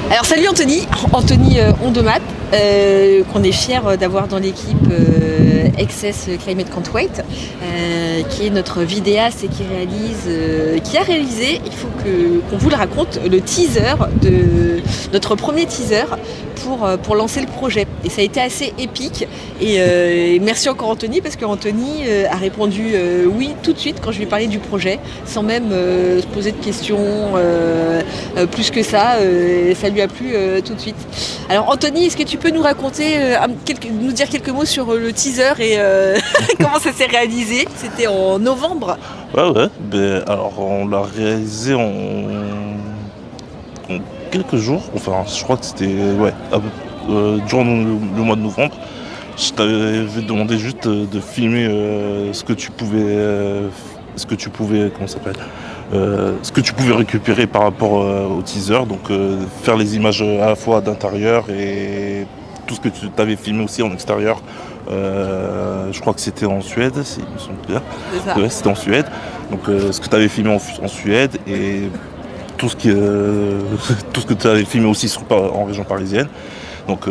Alors salut Anthony, Ondemat, qu'on est fier d'avoir dans l'équipe Excess Climate Can't Wait, qui est notre vidéaste et qui a réalisé, il faut qu'on vous le raconte, le teaser de notre premier teaser pour lancer le projet. Et ça a été assez épique. Et merci encore Anthony, parce qu'Anthony a répondu oui tout de suite quand je lui ai parlé du projet, sans même se poser de questions plus que ça. Ça lui a plu tout de suite. Alors Anthony, est-ce que tu peux nous raconter, nous dire quelques mots sur le teaser et comment ça s'est réalisé? C'était en novembre. Ouais. Alors on l'a réalisé en quelques jours. Enfin, je crois que c'était durant le mois de novembre. Je t'avais demandé juste de filmer ce que tu pouvais, ce que tu pouvais récupérer par rapport au teaser. Donc faire les images à la fois d'intérieur et tout ce que tu t'avais filmé aussi en extérieur. Je crois que c'était en Suède, il me semble bien. C'est ça. Ouais, c'était en Suède. Donc ce que tu avais filmé en Suède et tout ce que tu avais filmé aussi en région parisienne. Donc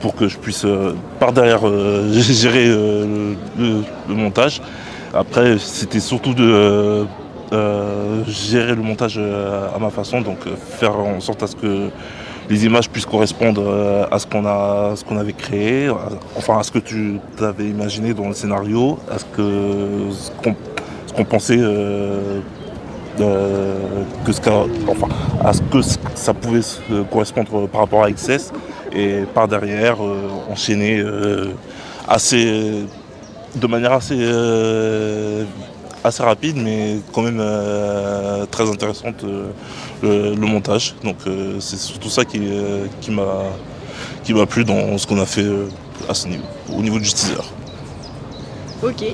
pour que je puisse par derrière gérer le montage. Après c'était surtout de gérer le montage à ma façon, donc faire en sorte à ce que les images puissent correspondre à ce qu'on avait créé, enfin à ce que tu avais imaginé dans le scénario, à ce qu'on pensait à ce que ça pouvait correspondre par rapport à XS, et par derrière enchaîner de manière assez rapide, mais quand même très intéressante, le montage. Donc c'est surtout ça qui m'a plu dans ce qu'on a fait à ce niveau, au niveau du teaser. Ok.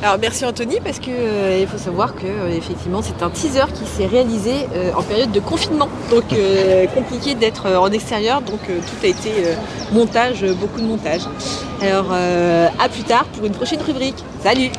Alors merci Anthony, parce que il faut savoir que effectivement c'est un teaser qui s'est réalisé en période de confinement, donc compliqué d'être en extérieur, donc tout a été montage, beaucoup de montage. Alors à plus tard pour une prochaine rubrique. Salut!